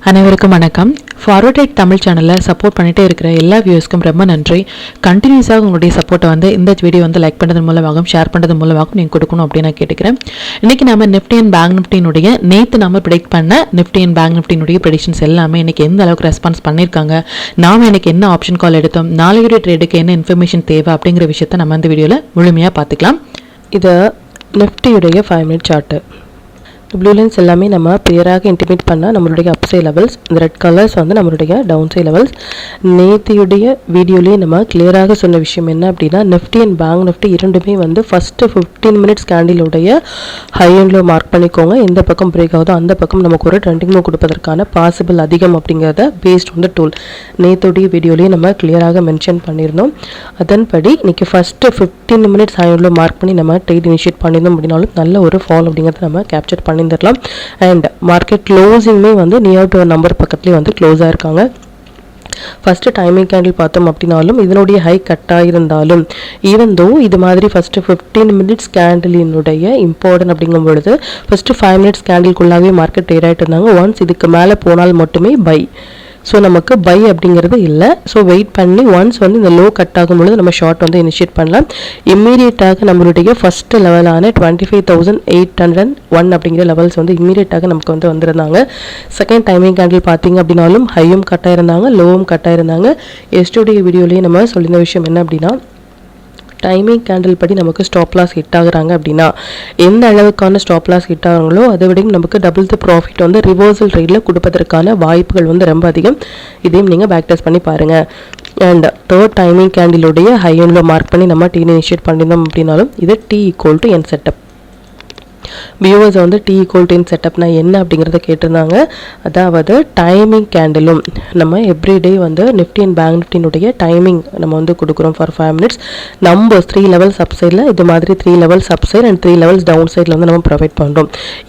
அனைவருக்கும் வணக்கம். Forward right Tamil சேனலில் சப்போர்ட் பண்ணிகிட்டே இருக்கிற எல்லா வியூஸ்க்கும் ரொம்ப நன்றி. கண்டினியூஸாக உங்களுடைய சப்போர்ட்டை இந்த வீடியோ லைக் பண்ணுறது மூலமாகவும் ஷேர் பண்ணுறது மூலமாகவும் நீங்கள் கொடுக்கணும் அப்படின்னு நான் கேட்டுக்கிறேன். இன்றைக்கி நம்ம நிஃப்டி அண்ட் பேங்க் நிஃப்டினுடைய நேற்று நம்ம ப்ரெடிக்ட் பண்ண நிஃப்டி அண்ட் பேங்க் நிஃப்டினுடைய ப்ரெடிக்ஷன்ஸ் எல்லாமே இன்றைக்கி எந்த அளவுக்கு ரெஸ்பான்ஸ் பண்ணியிருக்காங்க, நாம் இன்றைக்கி என்ன ஆப்ஷன் கால் எடுத்தோம், நாளையுடைய ட்ரேடுக்கு என்ன இன்ஃபர்மேஷன் தேவை அப்படிங்கிற விஷயத்தை நம்ம இந்த வீடியோவில் முழுமையாக பார்த்துக்கலாம். இது நிஃப்டியுடைய 5 மினிட் சார்ட்டு. ப்ளூ லைன்ஸ் எல்லாமே நம்ம கிளியராக இன்டிமேட் பண்ணால் நம்மளுடைய அப்சை லெவல்ஸ், இந்த ரெட் கலர்ஸ் நம்மளுடைய டவுன் சை லெவல்ஸ். நேத்தியுடைய வீடியோலேயே நம்ம கிளியராக சொன்ன விஷயம் என்ன அப்படின்னா, நிஃப்டி அண்ட் பேங்க் நிஃப்டி இரண்டுமே ஃபஸ்ட்டு 15 மினிட்ஸ் கேண்டிலுடைய ஹை அண்ட் லோ மார்க் பண்ணிக்கோங்க. எந்த பக்கம் பிரேக் ஆகுதோ அந்த பக்கம் நமக்கு ஒரு ட்ரெண்டிங் மூவ் கொடுப்பதற்கான பாசிபிள் அதிகம் அப்படிங்கிறத பேஸ்ட் ஆன் த டூல் நேத்துடைய வீடியோலேயே நம்ம கிளியராக மென்ஷன் பண்ணியிருந்தோம். அதன்படி இன்றைக்கி first 15 minutes high and low mark பண்ணி நம்ம ட்ரேட் இனிஷியேட் பண்ணியிருந்தோம் அப்படின்னாலும் நல்ல ஒரு ஃபால் அப்படிங்கிறத நம்ம கேப்சர் பண்ணியிருந்தரலாம். அண்ட் மார்க்கெட் க்ளோசிங்குமே நியர் டு நம்பர் பக்கத்துலேயே க்ளோஸ் ஆயிருக்காங்க. ஃபஸ்ட்டு டைமிங் கேண்டில் பார்த்தோம் அப்படின்னாலும் இதனுடைய ஹை கட்டாக இருந்தாலும் ஈவன் தோ இது மாதிரி ஃபஸ்ட்டு 15 மினிட்ஸ் கேண்டிலினுடைய இம்பார்ட்டன்ட் அப்படிங்கும் பொழுது ஃபஸ்ட்டு 5 மினிட்ஸ் கேண்டிலுக்குள்ளாகவே மார்க்கெட் ட்ரேட் ஆகிட்டு இருந்தாங்க. ஒன்ஸ் இதுக்கு மேலே போனால் மட்டுமே பை. ஸோ நமக்கு பை அப்படிங்கிறது இல்லை. ஸோ வெயிட் பண்ணி ஒன்ஸ் இந்த லோ கட் ஆகும்பொழுது நம்ம ஷார்ட் இனிஷியேட் பண்ணலாம். இம்மீடியட்டாக நம்மளுடைய ஃபஸ்ட்டு லெவலான 25,801 அப்படிங்கிற லெவல்ஸ் இம்மீடியட்டாக நமக்கு வந்திருந்தாங்க. செகண்ட் டைமிங் கேண்டில் பார்த்தீங்க அப்படின்னாலும் ஹையும் கட் ஆயிருந்தாங்க, லோவும் கட் ஆயிருந்தாங்க. எஸ்டோடைய வீடியோலேயே நம்ம சொல்லியிருந்த விஷயம் என்ன அப்படின்னா, டைமிங் கேண்டில் படி நமக்கு ஸ்டாப் லாஸ் ஹிட் ஆகுறாங்க அப்படின்னா எந்த அளவுக்கான ஸ்டாப் லாஸ் ஹிட் ஆகுங்களோ அதை விட நமக்கு டபுள் தி ப்ராஃபிட் ரிவர்சல் ட்ரேடில் கொடுப்பதற்கான வாய்ப்புகள் ரொம்ப அதிகம். இதையும் நீங்கள் பேக் டெஸ்ட் பண்ணி பாருங்கள். அண்ட் தேர்ட் டைமிங் கேண்டிலுடைய ஹை அண்ட் லோ மார்க் பண்ணி நம்ம டீ இனிஷியேட் பண்ணியிருந்தோம் அப்படின்னாலும் இது T = N setup. Viewers T = N செட்டப்னா என்ன அப்படிங்கிறத கேட்டிருந்தாங்க. அதாவது டைமிங் கேண்டிலும் நம்ம எவ்ரிடே நிஃப்டி அண்ட் பேங்க் நிஃப்டினுடைய டைமிங் நம்ம கொடுக்குறோம் for 5 minutes. Numbers 3 levels up சைடில் இது மாதிரி 3 levels up side and 3 levels down சைடில் நம்ம ப்ரொவைட் பண்ணுறோம்.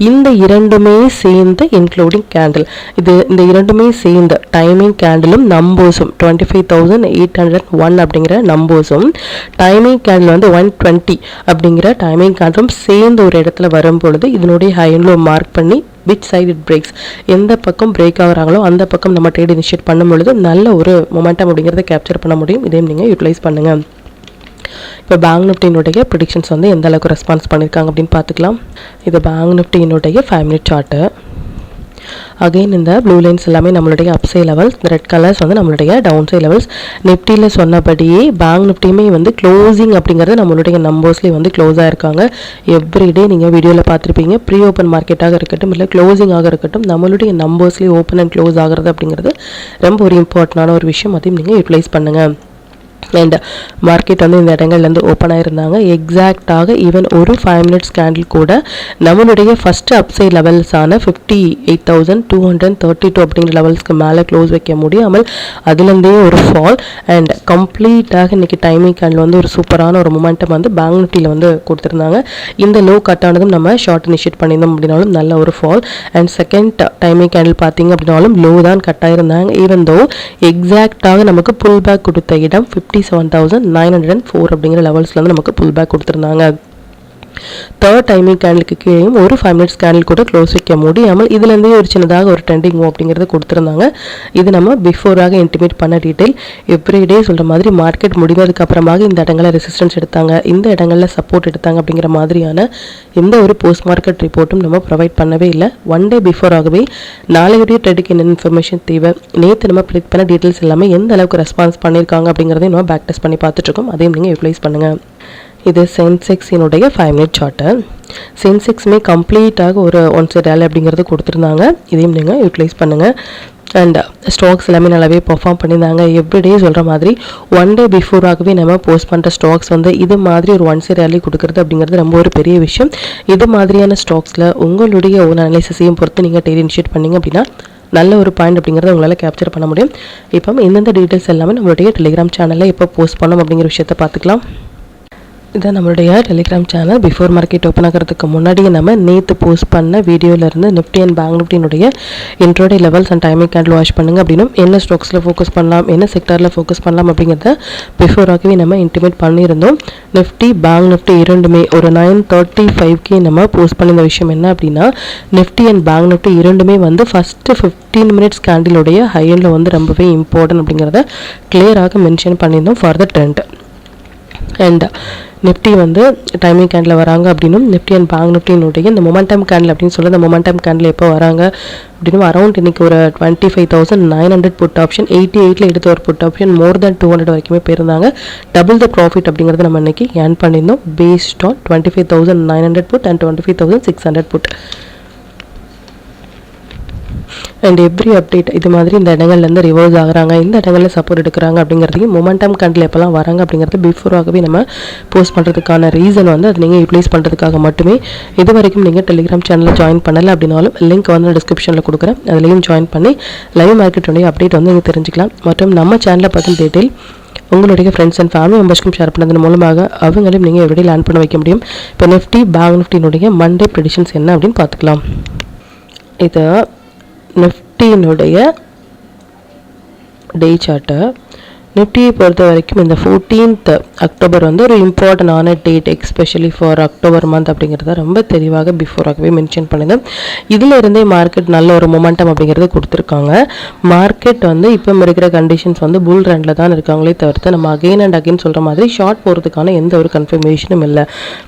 இந்த இரண்டுமே சேர்ந்து இன்க்ளூடிங் கேண்டில், இந்த இரண்டுமே சேர்ந்து டைமிங் கேண்டிலும் நம்பர்ஸும் 25,801 அப்படிங்கிற நம்பர்ஸும் டைமிங் கேண்டில் 120 அப்படிங்கிற டைமிங் கேண்டிலும் சேர்ந்து ஒரு இடத்துல வரும்பொழுது இதனுடைய ஹை அண்ட் லோ மார்க் பண்ணி which side it breaks, எந்த பக்கம் பிரேக் ஆகுறாங்களோ அந்த பக்கம் நம்ம ட்ரேட் இனிஷியேட் பண்ணும் பொழுது நல்ல ஒரு மொமெண்டம் அப்படிங்கிறத கேப்சர் பண்ண முடியும். இதையும் நீங்கள் யூட்டிலைஸ் பண்ணுங்கள். இப்போ பேங்க் நிஃப்டியினுடைய ப்ரெடிக்ஷன்ஸ் எந்த அளவுக்கு ரெஸ்பான்ஸ் பண்ணியிருக்காங்க அப்படின்னு பார்த்துக்கலாம். இது பேங்க் நிஃப்டியினுடைய 5 மினிட் சார்ட்டு. அகெயின் இந்த ப்ளூ லைன்ஸ் எல்லாமே நம்மளுடைய அப்சை லெவல்ஸ், இந்த ரெட் கலர்ஸ் நம்மளுடைய டவுன் சை லெவல்ஸ். நிஃப்டியில் சொன்னபடியே பேங்க் நிஃப்டியுமே க்ளோசிங் அப்படிங்கிறது நம்மளுடைய நம்பர்ஸ்லேயே க்ளோஸ் ஆகிருக்காங்க. எவ்ரிடே நீங்கள் வீடியோவில் பார்த்துருப்பீங்க. ப்ரீ ஓப்பன் மார்க்கெட்டாக இருக்கட்டும் இல்லை க்ளோசிங்காக இருக்கட்டும் நம்மளுடைய நம்பர்ஸ்லேயே ஓப்பன் அண்ட் க்ளோஸ் ஆகிறது அப்படிங்கிறது ரொம்ப ஒரு இம்பார்ட்டண்டான ஒரு விஷயம். அதையும் நீங்கள் யூட்டிலைஸ் பண்ணுங்கள். அண்ட் மார்க்கெட் இந்த இடங்கள்லேருந்து ஓப்பன் ஆகிருந்தாங்க. எக்ஸாக்டாக ஈவன் ஒரு 5 மினிட்ஸ் கேண்டில் கூட நம்மளுடைய ஃபஸ்ட்டு அப்சைட் லெவல்ஸான 58,232 அப்படிங்கிற லெவல்ஸ்க்கு மேலே க்ளோஸ் வைக்க முடியாமல் அதுலேருந்தே ஒரு ஃபால் அண்ட் கம்ப்ளீட்டாக இன்றைக்கி டைமிங் கேண்டில் ஒரு சூப்பரான ஒரு மொமெண்டம் பேங்க் நிஃப்டியில் கொடுத்துருந்தாங்க. இந்த லோ கட் ஆனதும் நம்ம ஷார்ட் இனிஷியேட் பண்ணியிருந்தோம் அப்படின்னாலும் நல்ல ஒரு fall. And second timing candle பார்த்தீங்க அப்படின்னாலும் லோ தான் கட் ஆகிருந்தாங்க. ஈவன் தோ எக்ஸாக்டாக நமக்கு புல் பேக் கொடுத்த இடம் 57,904 அப்படிங்கிற லெவல்ஸ்ல நமக்கு புல் பேக் கொடுத்துருந்தாங்க. தேர்ட் டைமிங் கேண்டிலுக்கு கீழே ஒரு 5 மினிட்ஸ் கேண்டில் கூட க்ளோஸ் வைக்க முடியாமல் இதுலேருந்தே ஒரு சின்னதாக ஒரு ட்ரெண்டிங் மூவ் அப்படிங்கிறது கொடுத்துருந்தாங்க. இது நம்ம பிஃபோராக இன்டிமேட் பண்ண டீட்டெயில். எவ்ரிடே சொல்கிற மாதிரி மார்க்கெட் முடிவதுக்கு அப்புறமாக இந்த இடங்களில் ரெசிஸ்டன்ஸ் எடுத்தாங்க, இந்த இடங்களில் சப்போர்ட் எடுத்தாங்க அப்படிங்கிற மாதிரியான எந்த ஒரு போஸ்ட் மார்க்கெட் ரிப்போர்ட்டும் நம்ம ப்ரொவைட் பண்ணவே இல்லை. ஒன் டே பிஃபோராகவே நாளையுடைய ட்ரேடுக்கு என்ன இன்ஃபர்மேஷன் தேவை, நேற்று நம்ம ப்ரெடிக்ட் பண்ண டீட்டெயில்ஸ் எல்லாமே எந்த அளவுக்கு ரெஸ்பான்ஸ் பண்ணியிருக்காங்க அப்படிங்கிறதையும் நம்ம பேக் டெஸ்ட் பண்ணி பார்த்துட்ருக்கோம். அதையும் நீங்கள் யூட்டிலைஸ் பண்ணுங்கள். இது சென்செக்ஸினுடைய 5 மினிட் சார்ட்டு. சென்செக்ஸுமே கம்ப்ளீட்டாக ஒரு ஒன் சைட் ரேலி அப்படிங்கிறது கொடுத்துருந்தாங்க. இதையும் நீங்கள் யூட்டிலைஸ் பண்ணுங்கள். அண்ட் ஸ்டாக்ஸ் எல்லாமே நல்லாவே பெர்ஃபார்ம் பண்ணியிருந்தாங்க. எவ்ரிடே சொல்கிற மாதிரி ஒன் டே பிஃபோராகவே நம்ம போஸ்ட் பண்ணுற ஸ்டாக்ஸ் இது மாதிரி ஒரு ஒன் சைட் ரேலி கொடுக்குறது அப்படிங்கிறது ரொம்ப ஒரு பெரிய விஷயம். இது மாதிரியான ஸ்டாக்ஸில் உங்களுடைய ஓன் அனலைசிஸையும் பொறுத்து நீங்கள் ட்ரேட் இனிஷியேட் பண்ணிங்க அப்படின்னா நல்ல ஒரு பாயிண்ட் அப்படிங்கிறத உங்களால் கேப்சர் பண்ண முடியும். இப்போ எந்தெந்த டீட்டெயில்ஸ் எல்லாமே நம்மளுடைய டெலிகிராம் சேனலில் எப்போ போஸ்ட் பண்ணோம் அப்படிங்கிற விஷயத்தை பார்த்துக்கலாம். இதான் நம்மளுடைய Telegram channel. Before market open ஆகிறதுக்கு முன்னாடியே நம்ம நேற்று போஸ்ட் பண்ண வீடியோவிலேருந்து நிஃப்டி அண்ட் பேங்க் நிஃப்டினுடைய intraday levels and timing candle watch பண்ணுங்கள் அப்படின்னும் என்ன ஸ்டாக்ஸில் ஃபோக்கஸ் பண்ணலாம், என்ன செக்டரில் ஃபோக்கஸ் பண்ணலாம் அப்படிங்கிறத பிஃபோராகவே நம்ம இன்டிமேட் பண்ணியிருந்தோம். நிஃப்டி பேங்க் நிஃப்டி இரண்டுமே ஒரு 9:35 நம்ம போஸ்ட் பண்ணியிருந்த விஷயம் என்ன அப்படின்னா, நிஃப்டி அண்ட் பேங்க் நிஃப்டி இரண்டுமே வந்து ஃபஸ்ட்டு 15 மினிட்ஸ் கேண்டிலுடைய ஹை எண்டில் வந்து ரொம்பவே இம்பார்ட்டன்ட் அப்படிங்கிறத கிளியராக மென்ஷன் பண்ணியிருந்தோம் for the trend. And Nifty வந்து டைமிங் கேண்டில் வராங்க அப்படின்னும் நிஃப்டி அண்ட் பேங்க் நிஃப்டினுடைய இந்த மொமெண்டம் கேண்டில் அப்படின்னு சொல்லி இந்த மொமெண்டம் கேண்டில் எப்போ வராங்க அப்படின்னும் அரௌண்ட் இன்றைக்கி ஒரு 25,900 புட் ஆப்ஷன் 88 எடுத்த ஒரு புட் ஆப்ஷன் மோர் தேன் 200 வரைக்குமே போயிருந்தாங்க. டபுள் த ப்ராஃபிட் அப்படிங்கிறது நம்ம இன்றைக்கி ஏர்ன் பண்ணியிருந்தோம் based on 25,900 put and 25,600 put. And every update இது மாதிரி இந்த இடங்கள்லேருந்து ரிவர்ஸ் ஆகுறாங்க, இந்த இடங்களில் சப்போர்ட் எடுக்கிறாங்க அப்படிங்கிறதையும் மொமெண்டம் கேண்டில் எப்போல்லாம் வராங்க அப்படிங்கிறது பிஃபோராகவே நம்ம போஸ்ட் பண்ணுறதுக்கான ரீசன் வந்து அது நீங்கள் யூட்டிலைஸ் பண்ணுறதுக்காக மட்டுமே. இது வரைக்கும் நீங்கள் டெலிகிராம் சேனலில் ஜாயின் பண்ணலை அப்படின்னாலும் லிங்க் வந்து டிஸ்கிரிப்ஷனில் கொடுக்குறேன், அதுலேயும் ஜாயின் பண்ணி லைவ் மார்க்கெட்டுடைய அப்டேட் வந்து நீங்கள் தெரிஞ்சுக்கலாம். மற்றும் நம்ம சேனலை பற்றின டீட்டெயில் உங்களுடைய ஃப்ரெண்ட்ஸ் அண்ட் ஃபேமிலி மெம்பர்ஸ்க்கும் ஷேர் பண்ணதன் மூலமாக அவங்களையும் நீங்கள் எப்படி லேர்ன் பண்ண வைக்க முடியும். இப்போ நிஃப்டி பேங்க் நிஃப்டினுடைய மண்டே ப்ரெடிஷன்ஸ் என்ன அப்படின்னு பார்த்துக்கலாம். இது நிஃப்டியினுடைய டே சார்ட்டு. நிஃப்டியை பொறுத்த வரைக்கும் இந்த 14th அக்டோபர் வந்து ஒரு இம்பார்ட்டண்டான date, especially for October month அப்படிங்கிறத ரொம்ப தெளிவாக பிஃபோராகவே மென்ஷன் பண்ணுது. இதில் இருந்தே மார்க்கெட் நல்ல ஒரு மொமெண்டம் அப்படிங்கிறது கொடுத்துருக்காங்க. மார்க்கெட் வந்து இப்போ இருக்கிற கண்டிஷன்ஸ் வந்து புல் ரன்ல தான் இருக்காங்களே தவிர்த்து நம்ம அகைன் அண்ட் அகைன் சொல்கிற மாதிரி ஷார்ட் போகிறதுக்கான எந்த ஒரு கன்ஃபர்மேஷனும் இல்லை.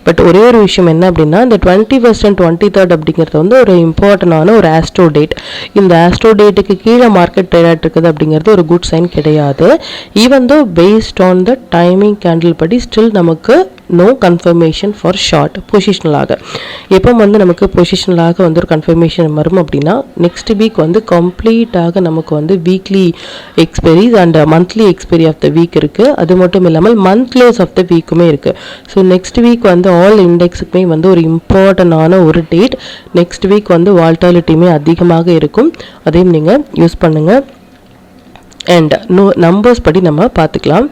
பட் ஒரே ஒரு விஷயம் என்ன அப்படின்னா, இந்த 21st and 23rd அப்படிங்கிறது வந்து ஒரு இம்பார்ட்டண்டான ஒரு ஆஸ்ட்ரோ டேட். இந்த ஆஸ்ட்ரோ டேட்டுக்கு கீழே மார்க்கெட் ட்ரேட் ஆகிட்டு இருக்குது அப்படிங்கிறது ஒரு குட் சைன் கிடையாது. Even though based on the timing candle படி still நமக்கு no confirmation for short பொசிஷனலாக எப்போ வந்து நமக்கு பொசிஷனலாக வந்து ஒரு கன்ஃபர்மேஷன் வரும் அப்படின்னா, நெக்ஸ்ட் வீக் வந்து கம்ப்ளீட்டாக நமக்கு வந்து weekly expiries and monthly expiry of the week இருக்குது. அது மட்டும் இல்லாமல் மந்த் க்ளோஸ் ஆஃப் த வீக்குமே இருக்குது. ஸோ நெக்ஸ்ட் வீக் வந்து ஆல் இண்டெக்ஸுக்குமே வந்து ஒரு இம்பார்ட்டண்டான ஒரு டேட். நெக்ஸ்ட் வீக் வந்து வால்டாலிட்டியுமே அதிகமாக இருக்கும், அதையும் நீங்கள் யூஸ் பண்ணுங்கள். அண்ட் நம்பர்ஸ் படி நம்ம பார்த்துக்கலாம்.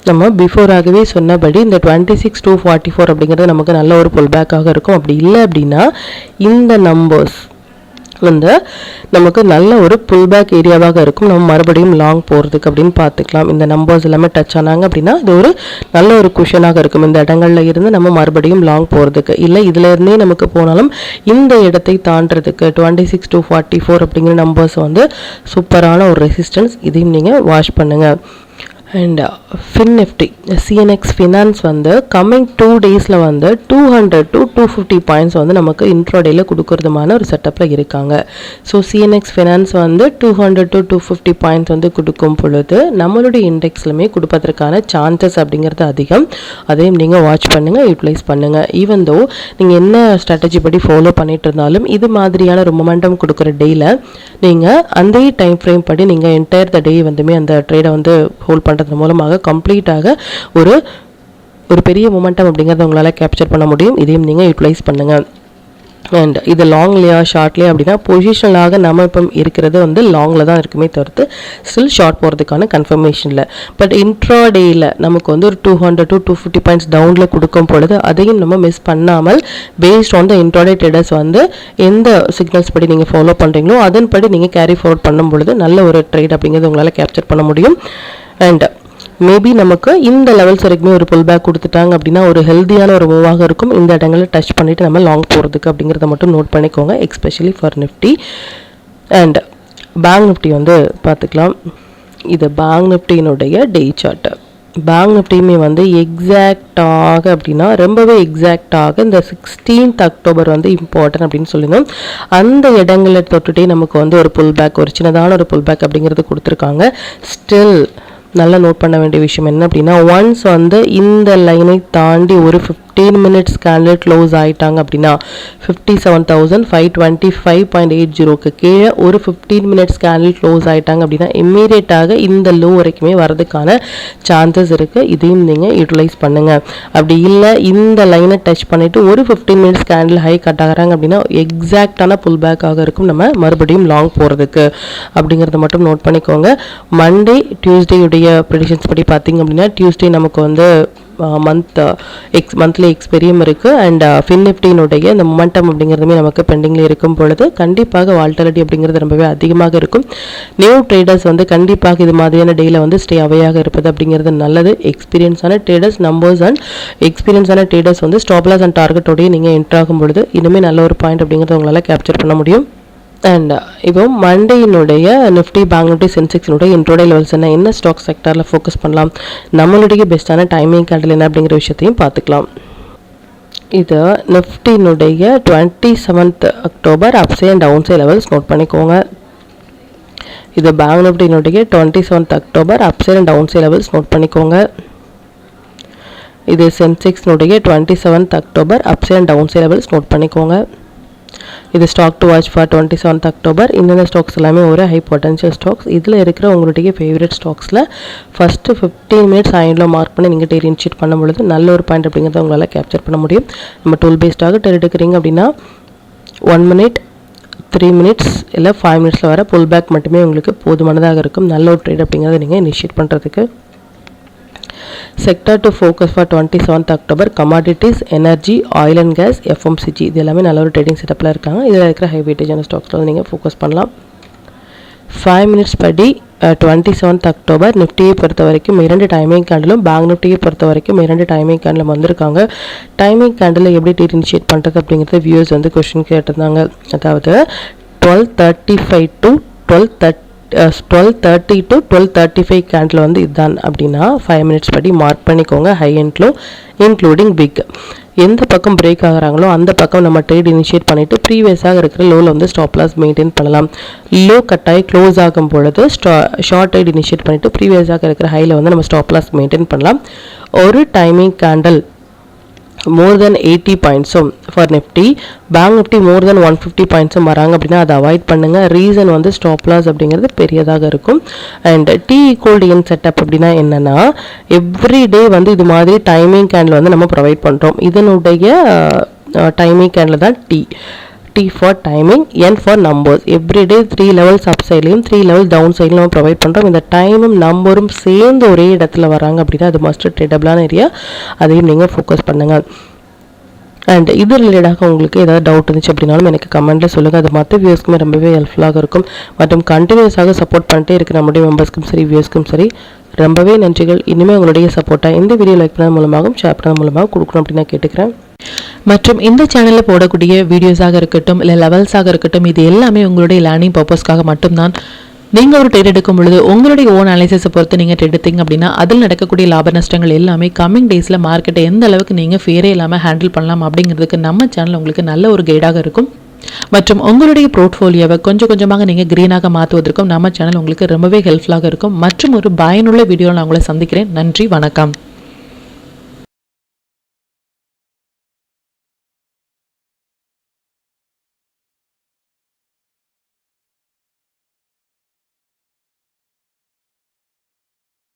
நம்ம பிஃபோராகவே சொன்னபடி இந்த 26,244 அப்படிங்கிறது நமக்கு நல்ல ஒரு புல் பேக்காக இருக்கும். அப்படி இல்லை அப்படின்னா இந்த நம்பர்ஸ் வந்து நமக்கு நல்ல ஒரு புல் பேக் ஏரியாவாக இருக்கும், நம்ம மறுபடியும் லாங் போகிறதுக்கு அப்படின்னு பார்த்துக்கலாம். இந்த நம்பர்ஸ் எல்லாமே டச் ஆனாங்க அப்படின்னா இது ஒரு நல்ல ஒரு குஷனாக இருக்கும் இந்த இடங்கள்ல இருந்து நம்ம மறுபடியும் லாங் போகிறதுக்கு. இல்லை இதில் இருந்தே நமக்கு போனாலும் இந்த இடத்தை தாண்டறதுக்கு 26,244 அப்படிங்கிற நம்பர்ஸ் வந்து சூப்பரான ஒரு ரெசிஸ்டன்ஸ், இதையும் நீங்கள் வாட்ச் பண்ணுங்கள். அண்ட் நிஃப்டி சிஎன்எக்ஸ் ஃபினான்ஸ் வந்து கம்மிங் 2 டேஸில் வந்து 200 to 250 பாயிண்ட்ஸ் வந்து நமக்கு இன்ட்ராடேயில் கொடுக்கறதுமான ஒரு செட்டப்பில் இருக்காங்க. ஸோ சிஎன்எக்ஸ் ஃபினான்ஸ் வந்து 200 to 250 பாயிண்ட்ஸ் வந்து கொடுக்கும் பொழுது நம்மளுடைய இண்டெக்ஸ்லுமே கொடுப்பதற்கான சான்சஸ் அப்படிங்கிறது அதிகம். அதையும் நீங்கள் வாட்ச் பண்ணுங்கள், யூட்டிலைஸ் பண்ணுங்கள். ஈவன் தோ நீங்கள் என்ன ஸ்ட்ராட்டஜி படி ஃபாலோ பண்ணிட்டு இருந்தாலும் இது மாதிரியான ஒரு மொமெண்டம் கொடுக்குற டேயில் நீங்கள் அந்த டைம் ஃப்ரேம் படி நீங்கள் என்டையர் த டே வந்துமே அந்த ட்ரேடை வந்து ஹோல்ட் பண்ணுறது மூலமாக கம்ப்ளீட்டாக ஒரு பெரிய மொமெண்டம் அப்படிங்கிறத உங்களால் கேப்சர் பண்ண முடியும். இதையும் நீங்கள் யூட்டிலைஸ் பண்ணுங்கள். அண்ட் இது லாங்லையா ஷார்ட்லையா அப்படின்னா பொசிஷனலாக நம்ம இப்போ இருக்கிறது வந்து லாங்கில் தான் இருக்குமே தவிர்த்து ஸ்டில் ஷார்ட் போகிறதுக்கான கன்ஃபர்மேஷனில். பட் இன்ட்ராடேயில் நமக்கு வந்து ஒரு 200 to 250 பாயிண்ட்ஸ் டவுனில் கொடுக்கும் பொழுது அதையும் நம்ம மிஸ் பண்ணாமல் based on the intraday traders வந்து எந்த சிக்னல்ஸ் படி நீங்கள் ஃபாலோ பண்ணுறீங்களோ அதன்படி நீங்கள் கேரி ஃபார்வர்ட் பண்ணும் பொழுது நல்ல ஒரு ட்ரேட் அப்படிங்கிறது உங்களால் கேப்சர் பண்ண முடியும். அண்ட் மேபி நமக்கு இந்த லெவல்ஸ் வரைக்குமே ஒரு புல் பேக் கொடுத்துட்டாங்க அப்படின்னா ஒரு ஹெல்த்தியான ஒரு மூவாக இருக்கும். இந்த இடங்களில் டச் பண்ணிவிட்டு நம்ம லாங் போகிறதுக்கு அப்படிங்கிறத மட்டும் நோட் பண்ணிக்கோங்க, especially for Nifty. And Bank Nifty வந்து பார்த்துக்கலாம். இது பேங்க் நிஃப்டியினுடைய டே சார்ட்டு. பேங்க் நிஃப்டியுமே வந்து எக்ஸாக்டாக அப்படின்னா ரொம்பவே எக்ஸாக்டாக இந்த 16th அக்டோபர் வந்து இம்பார்ட்டன்ட் அப்படின்னு சொல்லியிருந்தோம். அந்த இடங்களை தொட்டுட்டே நமக்கு வந்து ஒரு புல் பேக், ஒரு சின்னதான ஒரு புல் பேக் அப்படிங்கிறது கொடுத்துருக்காங்க. ஸ்டில் நல்லா நோட் பண்ண வேண்டிய விஷயம் என்ன அப்படின்னா, ஒன்ஸ் வந்து இந்த லைனை தாண்டி ஒரு 15 மினிட்ஸ் கேண்டில் க்ளோஸ் ஆகிட்டாங்க அப்படின்னா 57,525.80க்கு கீழே ஒரு 15 மினிட்ஸ் கேண்டில் க்ளோஸ் ஆகிட்டாங்க அப்படின்னா இம்மீடியட்டாக இந்த லோ வரைக்குமே வரதுக்கான சான்சஸ் இருக்குது. இதையும் நீங்கள் யூட்டிலைஸ் பண்ணுங்கள். அப்படி இல்லை இந்த லைனை டச் பண்ணிவிட்டு ஒரு 15 மினிட்ஸ் கேண்டில் ஹை கட் ஆகிறாங்க அப்படின்னா எக்ஸாக்டான புல் பேக்காக இருக்கும் நம்ம மறுபடியும் லாங் போகிறதுக்கு அப்படிங்கிறத மட்டும் நோட் பண்ணிக்கோங்க. மண்டே டியூஸ்டேயுடைய ப்ரெடிக்ஷன்ஸ் படி பார்த்திங்க அப்படின்னா டியூஸ்டே நமக்கு வந்து மந்த்லி எக்ஸ்பெரியும் இருக்குது. அண்ட் ஃபின் நிஃப்டியினுடைய இந்த மொமெண்டம் அப்படிங்கிறதுமே நமக்கு பெண்டிங்கில் இருக்கும் பொழுது கண்டிப்பாக வால்டாலிட்டி அப்படிங்கிறது ரொம்பவே அதிகமாக இருக்கும். நியூ ட்ரேடர்ஸ் வந்து கண்டிப்பாக இது மாதிரியான டேயில் வந்து ஸ்டே அவையாக இருப்பது அப்படிங்கிறது நல்லது. எக்ஸ்பீரியன்ஸான ட்ரேடர்ஸ் நம்பர்ஸ் அண்ட் எக்ஸ்பீரியன்ஸான ட்ரேடர்ஸ் வந்து ஸ்டாப் லாஸ் அண்ட் டார்கெட்டோடய நீங்கள் என்ட்ரு ஆகும் பொழுது இன்னுமே நல்ல ஒரு பாயிண்ட் அப்படிங்கிறத உங்களால் கேப்சர் பண்ண முடியும். அண்ட் இப்போ மண்டேயினுடைய நிஃப்டி பேங்க் நிஃப்டி சென்செக்ஸினுடைய இன்ட்ரோடே லெவல்ஸ் என்ன ஸ்டாக் செக்டரில் ஃபோக்கஸ் பண்ணலாம், நம்மளுடைய பெஸ்ட்டான டைமிங் கேண்டில் என்ன அப்படிங்கிற விஷயத்தையும் பார்த்துக்கலாம். இது நிஃப்டினுடைய 27th October upside and downside levels note பண்ணிக்கோங்க. இது பேங்க் நிஃப்டினுடைய 27th October upside and downside levels note பண்ணிக்கோங்க. இது சென்செக்ஸ்னுடைய 27th October upside and downside levels note பண்ணிக்கோங்க. இது stock to watch for 27th October. இந்த ஸ்டாக்ஸ் எல்லாமே ஒரு ஹை பொட்டன்ஷியல் ஸ்டாக்ஸ். இதில் இருக்கிற உங்களுடைய ஃபேவரட் ஸ்டாக்ஸில் ஃபஸ்ட்டு 15 மினிட்ஸ் ஆயிண்டில் மார்க் பண்ணி நீங்கள் டெய்லி இன்ஷீட் பண்ணும் பொழுது நல்ல ஒரு பாயிண்ட் அப்படிங்கிறத உங்களால் கேப்சர் பண்ண முடியும். நம்ம டூல் பேஸ்டாக டெய்லி எடுக்கிறீங்க அப்படின்னா 1 மினிட் 3 மினிட்ஸ் இல்லை 5 மினிட்ஸில் வர புல் பேக் மட்டுமே உங்களுக்கு போதுமானதாக இருக்கும். நல்ல ஒரு ட்ரேட் அப்படிங்கிறத நீங்கள் இனிஷியேட் பண்ணுறதுக்கு. Sector to focus for 27th October commodities, energy, oil and gas, FMCG இது எல்லாமே நல்ல ஒரு ட்ரேடிங் செட்டப்பில் இருக்காங்க. இதில் இருக்கிற ஹை வெயிட்டேஜான ஸ்டாக்ஸில் வந்து நீங்கள் ஃபோக்கஸ் பண்ணலாம். 5 மினிட்ஸ் படி 27th அக்டோபர் நிஃப்டியை பொறுத்த வரைக்கும் 2 டைமிங் கேண்டிலும் பேங்க் நிஃப்டியை பொறுத்த வரைக்கும் 2 டைமிங் கேண்டிலும் வந்திருக்காங்க. டைமிங் கேண்டில் எப்படி டேட் இனிஷியேட் பண்ணுறது அப்படிங்கிறது வியூஸ் வந்து கொஸ்டின் கேட்டிருந்தாங்க. அதாவது 12:35 to 12:30 to 12:35 கேண்டில் வந்து இதுதான் அப்படின்னா 5 மினிட்ஸ் படி மார்க் பண்ணிக்கோங்க. High and low including big எந்த பக்கம் பிரேக் ஆகிறாங்களோ அந்த பக்கம் நம்ம ட்ரேட் இனிஷியேட் பண்ணிவிட்டு ப்ரீவியஸாக இருக்கிற லோவில் வந்து ஸ்டாப் லாஸ் மெயின்டைன் பண்ணலாம். லோ கட்டாயி க்ளோஸ் ஆகும் பொழுது ஷார்ட் ட்ரேட் இனிஷியேட் பண்ணிவிட்டு ப்ரீவியஸாக இருக்கிற ஹையில் வந்து நம்ம ஸ்டாப் லாஸ் மெயின்டைன் பண்ணலாம். ஒரு டைமிங் கேண்டில் more than 80 பாயிண்ட்ஸும் for Nifty, bank Nifty more than 150 பாயிண்ட்ஸும் வராங்க அப்படின்னா அதை அவாய்ட் பண்ணுங்கள். ரீசன் வந்து ஸ்டாப் லாஸ் அப்படிங்கிறது பெரியதாக இருக்கும். அண்ட் T=N செட்டப் அப்படின்னா என்னென்னா எவ்ரி டே வந்து இது மாதிரி டைமிங் கேண்டில் வந்து நம்ம ப்ரொவைட் பண்ணுறோம். இதனுடைய டைமிங் கேண்டில் தான் T for timing, N for numbers. Everyday 3 levels up சைட்லையும் 3 லெவல் டவுன் சைட்லையும் நம்ம ப்ரொவைட் பண்ணுறோம். இந்த டைமும் நம்பரும் சேர்ந்து ஒரே இடத்துல வராங்க அப்படின்னா அது மஸ்ட் ட்ரேடபிளான ஏரியா. அதையும் நீங்கள் ஃபோக்கஸ் பண்ணுங்கள். அண்ட் இது ரிலேட்டடாக உங்களுக்கு ஏதாவது டவுட் இருந்துச்சு அப்படின்னாலும் எனக்கு கமெண்ட்டில் சொல்லுங்கள். அது மற்ற வியூஸ்க்குமே ரொம்பவே ஹெல்ப்ஃபுல்லாக இருக்கும். மற்றும் கண்டினியூஸாக சப்போர்ட் பண்ணிட்டே இருக்கிற நம்முடைய மெம்பர்ஸ்க்கும் சரி வியூஸ்க்கும் சரி ரொம்பவே நன்றிகள். இனிமேல் உங்களுடைய சப்போர்ட்டை இந்த வீடியோ லைக் பண்ணது மூலமாகவும் ஷேர் பண்ணது மூலமாக கொடுக்கணும் அப்படின்னு நான் கேட்டுக்கிறேன். மற்றும் இந்த சேனலில் போடக்கூடிய வீடியோஸாக இருக்கட்டும் இல்லை லெவல்ஸாக இருக்கட்டும் இது எல்லாமே உங்களுடைய லேர்னிங் பர்பஸ்க்காக மட்டும்தான். நீங்கள் ஒரு ட்ரேட் எடுக்கும் பொழுது உங்களுடைய ஓன் அனாலிசிஸை பொறுத்து நீங்கள் ட்ரேட் எடுத்தீங்க அப்படின்னா அதில் நடக்கக்கூடிய லாப நஷ்டங்கள் எல்லாமே கம்மிங் டேஸில் மார்க்கெட்டை எந்த அளவுக்கு நீங்கள் ஃபேரே இல்லாமல் ஹேண்டில் பண்ணலாம் அப்படிங்கிறதுக்கு நம்ம சேனல் உங்களுக்கு நல்ல ஒரு கைடாக இருக்கும். மற்றும் உங்களுடைய போர்ட்ஃபோலியோவை கொஞ்சம் கொஞ்சமாக நீங்கள் க்ரீனாக மாற்றுவதற்கும் நம்ம சேனல் உங்களுக்கு ரொம்பவே ஹெல்ப்ஃபுல்லாக இருக்கும். மற்றும் ஒரு பயனுள்ள வீடியோவில் நான் உங்களை சந்திக்கிறேன். நன்றி, வணக்கம்.